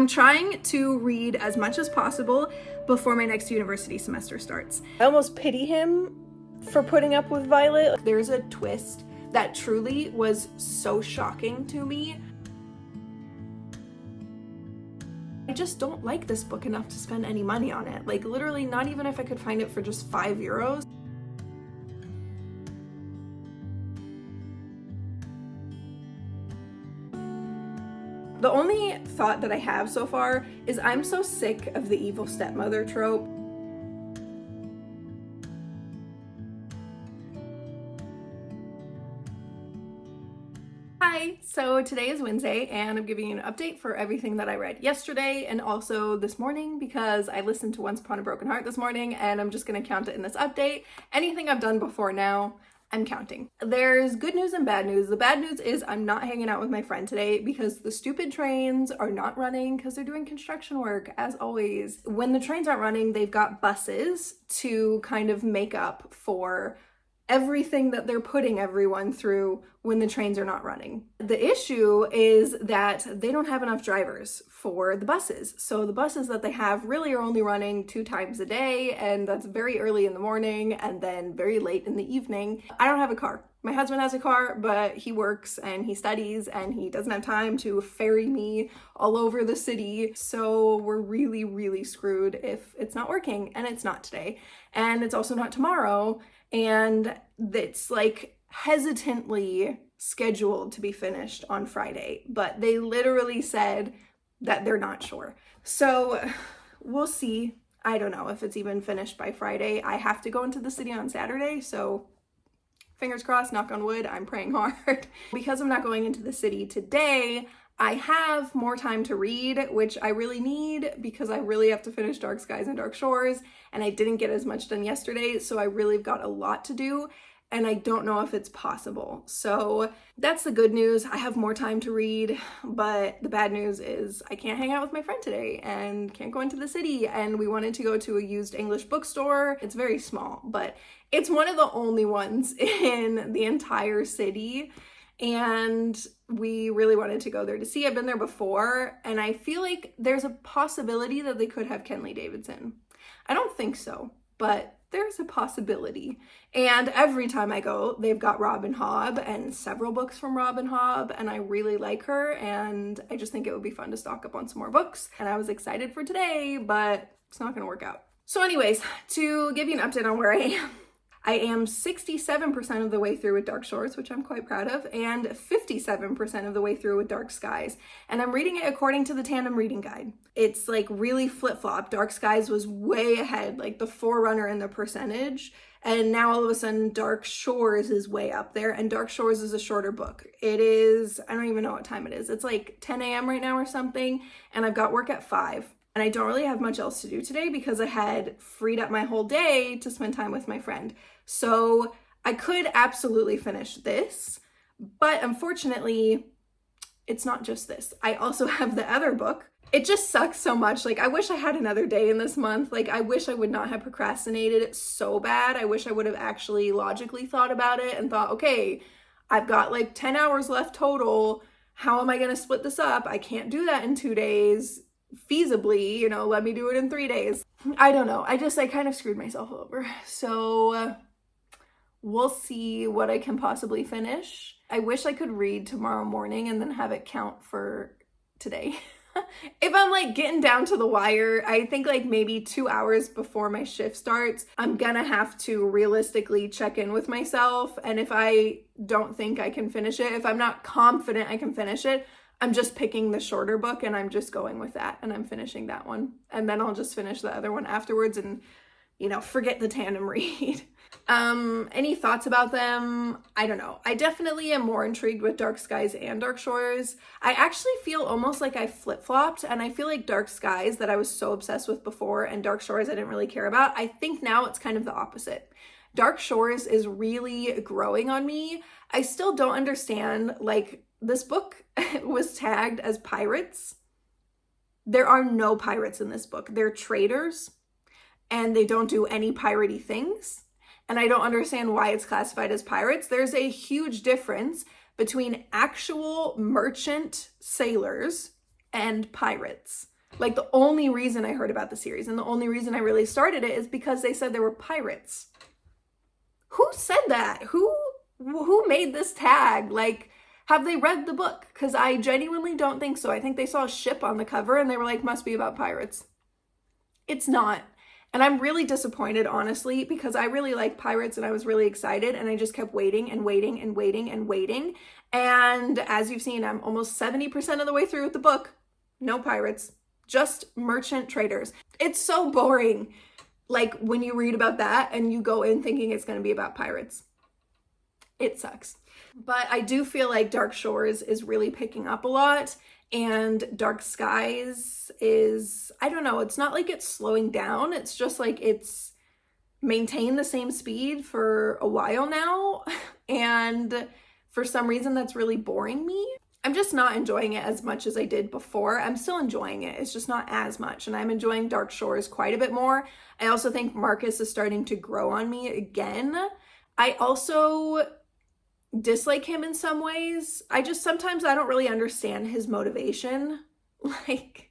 I'm trying to read as much as possible before my next university semester starts. I almost pity him for putting up with Violet. There's a twist that truly was so shocking to me. I just don't like this book enough to spend any money on it. Like, literally, not even if I could find it for just €5. The only thought that I have so far is I'm so sick of the evil stepmother trope. Hi, so today is Wednesday and I'm giving you an update for everything that I read yesterday and also this morning because I listened to Once Upon a Broken Heart this morning and I'm just gonna count it in this update. Anything I've done before now, I'm counting. There's good news and bad news. The bad news is I'm not hanging out with my friend today because the stupid trains are not running because they're doing construction work, as always. When the trains aren't running, they've got buses to kind of make up for everything that they're putting everyone through when the trains are not running. The issue is that they don't have enough drivers for the buses. So the buses that they have really are only running 2 times a day, and that's very early in the morning and then very late in the evening. I don't have a car. My husband has a car, but he works and he studies and he doesn't have time to ferry me all over the city. So we're really, really screwed if it's not working, and it's not today. And it's also not tomorrow. And it's like hesitantly scheduled to be finished on Friday, but they literally said that they're not sure. So we'll see. I don't know if it's even finished by Friday. I have to go into the city on Saturday, so fingers crossed, knock on wood, I'm praying hard. Because I'm not going into the city today, I have more time to read, which I really need because I really have to finish Dark Skies and Dark Shores, and I didn't get as much done yesterday, so I really got a lot to do, and I don't know if it's possible. So that's the good news. I have more time to read, but the bad news is I can't hang out with my friend today and can't go into the city, and we wanted to go to a used English bookstore. It's very small, but it's one of the only ones in the entire city. And we really wanted to go there to see. I've been there before, and I feel like there's a possibility that they could have Kenley Davidson. I don't think so, but there's a possibility. And every time I go, they've got Robin Hobb and several books from Robin Hobb, and I really like her, and I just think it would be fun to stock up on some more books. And I was excited for today, but it's not gonna work out. So anyways, to give you an update on where I am 67% of the way through with Dark Shores, which I'm quite proud of, and 57% of the way through with Dark Skies. And I'm reading it according to the Tandem reading guide. It's like really flip-flop. Dark Skies was way ahead, like the forerunner in the percentage. And now all of a sudden Dark Shores is way up there, and Dark Shores is a shorter book. It is, I don't even know what time it is. It's like 10 a.m. right now or something, and I've got work at 5. And I don't really have much else to do today because I had freed up my whole day to spend time with my friend. So I could absolutely finish this, but unfortunately, it's not just this. I also have the other book. It just sucks so much. Like, I wish I had another day in this month. Like, I wish I would not have procrastinated it so bad. I wish I would have actually logically thought about it and thought, okay, I've got like 10 hours left total. How am I going to split this up? I can't do that in 2 days. Feasibly, you know, let me do it in 3 days. I don't know. I kind of screwed myself over. So we'll see what I can possibly finish. I wish I could read tomorrow morning and then have it count for today. If I'm like getting down to the wire, I think like maybe 2 hours before my shift starts, I'm gonna have to realistically check in with myself. And if I don't think I can finish it, if I'm not confident I can finish it, I'm just picking the shorter book and I'm just going with that, and I'm finishing that one. And then I'll just finish the other one afterwards and, you know, forget the tandem read. Any thoughts about them? I don't know. I definitely am more intrigued with Dark Skies and Dark Shores. I actually feel almost like I flip-flopped, and I feel like Dark Skies, that I was so obsessed with before, and Dark Shores I didn't really care about. I think now it's kind of the opposite. Dark Shores is really growing on me. I still don't understand, like, this book was tagged as pirates. There are no pirates in this book. They're traders, and they don't do any piratey things. And I don't understand why it's classified as pirates. There's a huge difference between actual merchant sailors and pirates. Like, the only reason I heard about the series and the only reason I really started it is because they said there were pirates. Who said that? Who made this tag? Like, have they read the book? Because I genuinely don't think so. I think they saw a ship on the cover and they were like, must be about pirates. It's not. And I'm really disappointed, honestly, because I really like pirates and I was really excited, and I just kept waiting and waiting and waiting and waiting. And as you've seen, I'm almost 70% of the way through with the book. No pirates, just merchant traders. It's so boring, like, when you read about that and you go in thinking it's going to be about pirates. It sucks. But I do feel like Dark Shores is really picking up a lot, and Dark Skies is, I don't know, it's not like it's slowing down. It's just like it's maintained the same speed for a while now. And for some reason that's really boring me. I'm just not enjoying it as much as I did before. I'm still enjoying it. It's just not as much. And I'm enjoying Dark Shores quite a bit more. I also think Marcus is starting to grow on me again. I also dislike him in some ways. Sometimes I don't really understand his motivation, like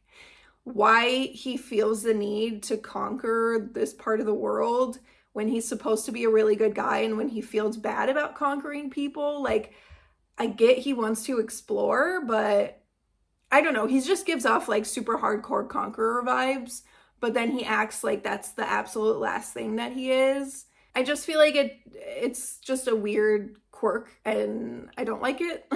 why he feels the need to conquer this part of the world when he's supposed to be a really good guy, and when he feels bad about conquering people. Like, I get he wants to explore, but I don't know, he just gives off like super hardcore conqueror vibes, but then he acts like that's the absolute last thing that he is. I just feel like it's just a weird quirk and I don't like it.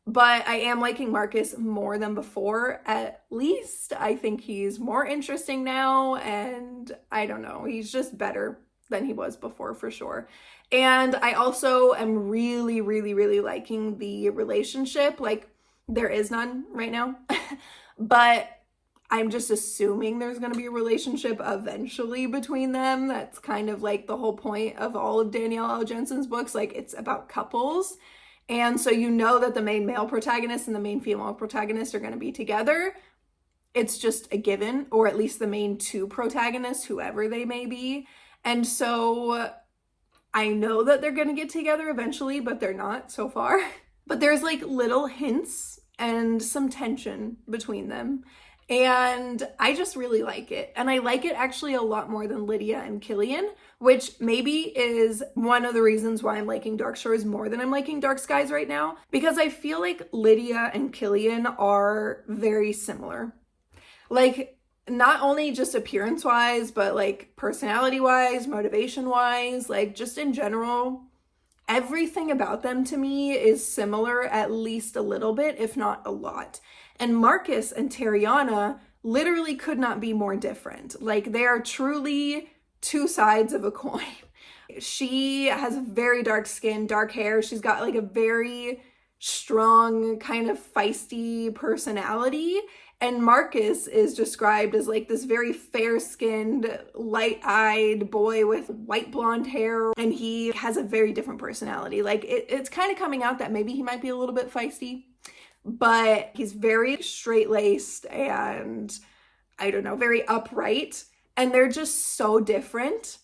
But I am liking Marcus more than before, at least. I think he's more interesting now, and I don't know, he's just better than he was before for sure. And I also am really, really, really liking the relationship. Like, there is none right now, but I'm just assuming there's going to be a relationship eventually between them. That's kind of like the whole point of all of Danielle L. Jensen's books. Like, it's about couples. And so you know that the main male protagonist and the main female protagonist are going to be together. It's just a given, or at least the main two protagonists, whoever they may be. And so I know that they're going to get together eventually, but they're not so far. But there's like little hints and some tension between them. And I just really like it. And I like it actually a lot more than Lydia and Killian, which maybe is one of the reasons why I'm liking Dark Shores more than I'm liking Dark Skies right now. Because I feel like Lydia and Killian are very similar. Like, not only just appearance-wise, but like personality-wise, motivation-wise, like just in general. Everything about them to me is similar, at least a little bit, if not a lot. And Marcus and Tariana literally could not be more different. Like, they are truly two sides of a coin. She has very dark skin, dark hair. She's got like a very strong, kind of feisty personality. And Marcus is described as like this very fair-skinned, light-eyed boy with white blonde hair. And he has a very different personality. Like, it's kind of coming out that maybe he might be a little bit feisty, but he's very straight-laced and, I don't know, very upright. And they're just so different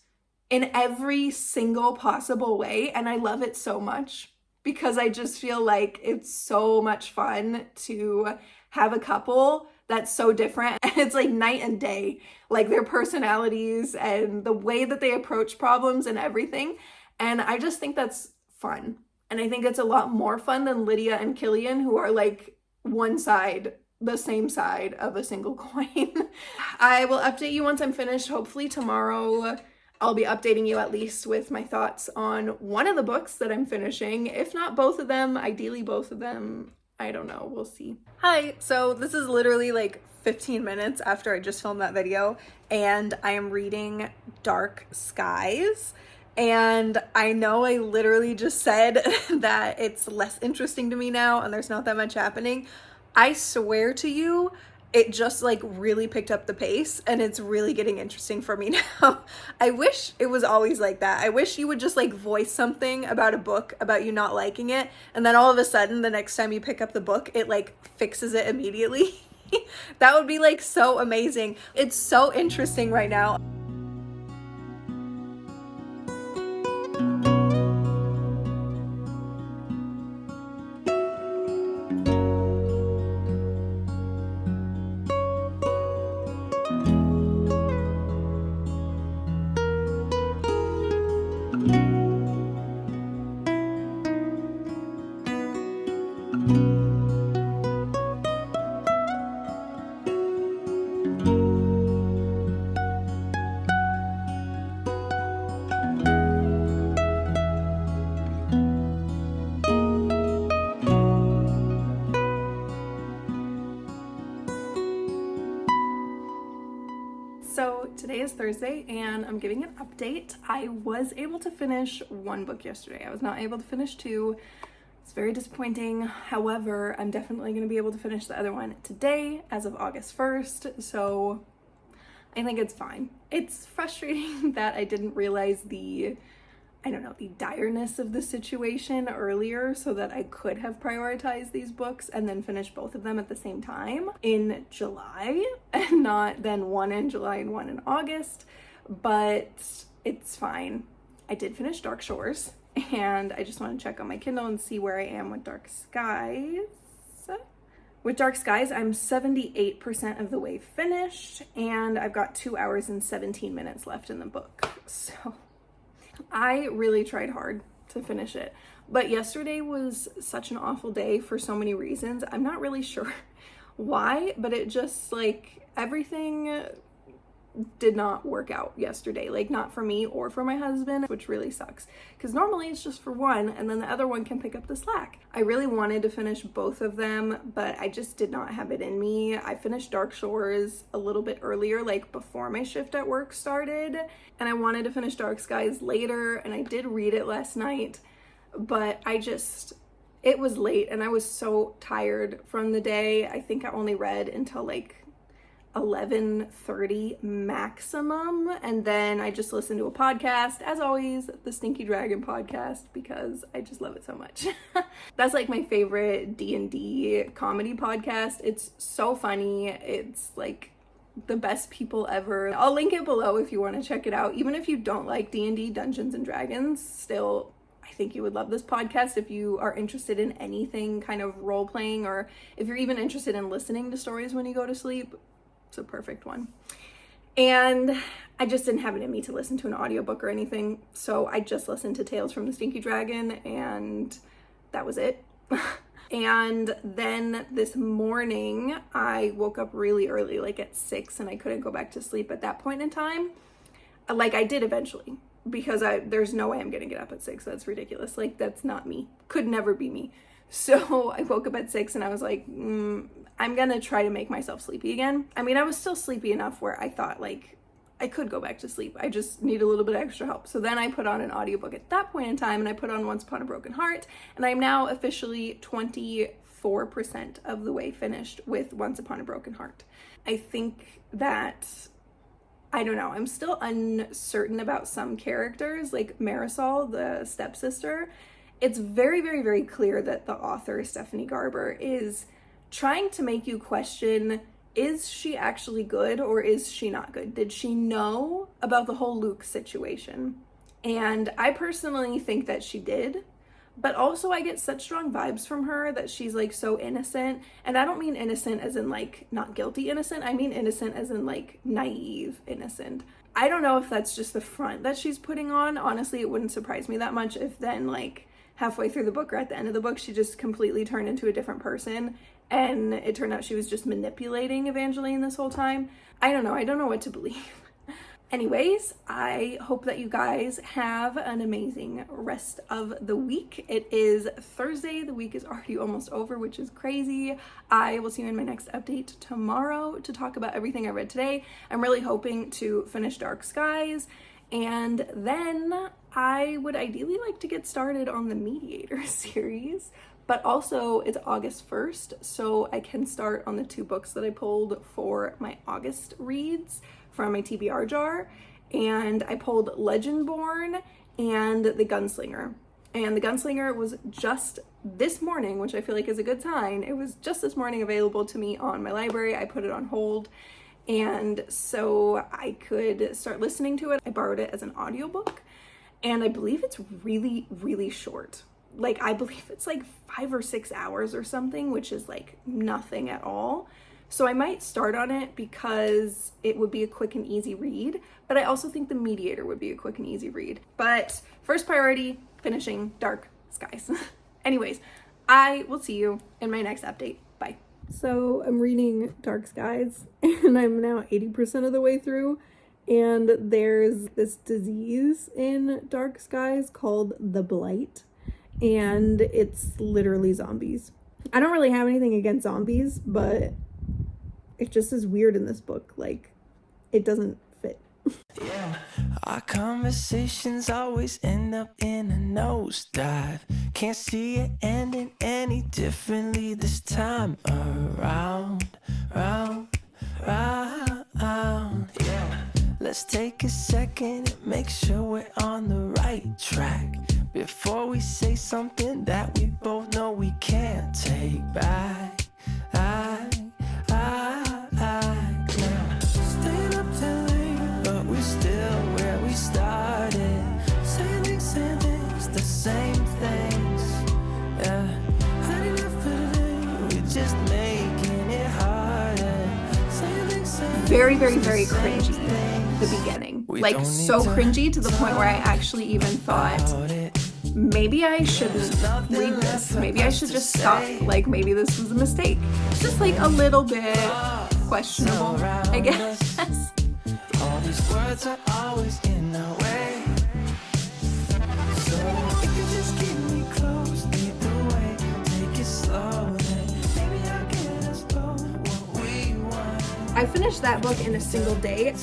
in every single possible way. And I love it so much because I just feel like it's so much fun to have a couple that's so different. And it's like night and day, like their personalities and the way that they approach problems and everything. And I just think that's fun. And I think it's a lot more fun than Lydia and Killian, who are like one side, the same side of a single coin. I will update you once I'm finished. Hopefully tomorrow I'll be updating you at least with my thoughts on one of the books that I'm finishing. If not both of them, ideally both of them. I don't know, we'll see. Hi, so this is literally like 15 minutes after I just filmed that video, and I am reading Dark Skies. And I know I literally just said that it's less interesting to me now and there's not that much happening. I swear to you, it just like really picked up the pace and it's really getting interesting for me now. I wish it was always like that. I wish you would just like voice something about a book, about you not liking it, and then all of a sudden the next time you pick up the book, it like fixes it immediately. That would be like so amazing. It's so interesting right now. So today is Thursday and I'm giving an update. I was able to finish one book yesterday. I was not able to finish two. It's very disappointing. However, I'm definitely going to be able to finish the other one today as of August 1st. So I think it's fine. It's frustrating that I didn't realize the direness of the situation earlier so that I could have prioritized these books and then finish both of them at the same time in July and not then one in July and one in August, but it's fine. I did finish Dark Shores and I just want to check on my Kindle and see where I am with Dark Skies. With Dark Skies, I'm 78% of the way finished and I've got 2 hours and 17 minutes left in the book. So I really tried hard to finish it, but yesterday was such an awful day for so many reasons. I'm not really sure why, but it just everything did not work out yesterday, not for me or for my husband, which really sucks because normally it's just for one and then the other one can pick up the slack. I really wanted to finish both of them, but I just did not have it in me. I finished Dark Shores a little bit earlier, before my shift at work started, and I wanted to finish Dark Skies later, and I did read it last night, but it was late and I was so tired from the day. I think I only read until 11:30 maximum, and then I just listened to a podcast, as always, the Stinky Dragon podcast, because I just love it so much. That's my favorite D&D comedy podcast. It's so funny. It's the best people ever. I'll link it below if you want to check it out. Even if you don't like D&D, Dungeons and Dragons, still I think you would love this podcast if you are interested in anything kind of role playing, or if you're even interested in listening to stories when you go to sleep. It's a perfect one. And I just didn't have it in me to listen to an audiobook or anything, so I just listened to Tales from the Stinky Dragon and that was it. And then this morning I woke up really early, at 6, and I couldn't go back to sleep at that point in time. I did eventually, because there's no way I'm gonna get up at 6. That's ridiculous. That's not me. Could never be me. So I woke up at 6 and I was I'm gonna try to make myself sleepy again. I mean, I was still sleepy enough where I thought I could go back to sleep. I just need a little bit of extra help. So then I put on an audiobook at that point in time, and I put on Once Upon a Broken Heart, and I'm now officially 24% of the way finished with Once Upon a Broken Heart. I think that, I don't know, I'm still uncertain about some characters, like Marisol, the stepsister. It's very, very, very clear that the author, Stephanie Garber, is trying to make you question, is she actually good or is she not good? Did she know about the whole Luke situation? And I personally think that she did, but also I get such strong vibes from her that she's so innocent. And I don't mean innocent as in not guilty innocent. I mean innocent as in naive innocent. I don't know if that's just the front that she's putting on. Honestly, it wouldn't surprise me that much if then halfway through the book or at the end of the book, she just completely turned into a different person. And it turned out she was just manipulating Evangeline this whole time. I don't know what to believe. Anyways, I hope that you guys have an amazing rest of the week. It is Thursday. The week is already almost over, which is crazy. I will see you in my next update tomorrow to talk about everything I read today. I'm really hoping to finish Dark Skies, and then I would ideally like to get started on the Mediator series, but also it's August 1st, so I can start on the 2 books that I pulled for my August reads from my TBR jar. And I pulled Legendborn and The Gunslinger. And The Gunslinger was just this morning, which I feel is a good sign. It was just this morning available to me on my library. I put it on hold, and so I could start listening to it. I borrowed it as an audiobook, and I believe it's really, really short. I believe it's 5 or 6 hours or something, which is nothing at all. So I might start on it because it would be a quick and easy read, but I also think The Mediator would be a quick and easy read. But first priority, finishing Dark Skies. Anyways, I will see you in my next update. Bye. So I'm reading Dark Skies and I'm now 80% of the way through, and there's this disease in Dark Skies called the Blight, and it's literally zombies. I don't really have anything against zombies, but it just is weird in this book. It doesn't Yeah, our conversations always end up in a nosedive. Can't see it ending any differently this time around, round, round. Yeah, let's take a second and make sure we're on the right track before we say something that we both know we can't take back. Now, staying up till late, but we're still where we started. Same things, the same things. Yeah, had enough for today. We're just making it harder. Same things, Very cringy, the beginning. Like, so cringy to the point where I actually even thought, maybe I shouldn't read this. Maybe I should just stop. Like, maybe this was a mistake. Just like a little bit questionable, I guess. All these words are always in the way. So if you just keep me close, lead the way, take it slow, then maybe I'll get us both what we want. I finished that book in a single day.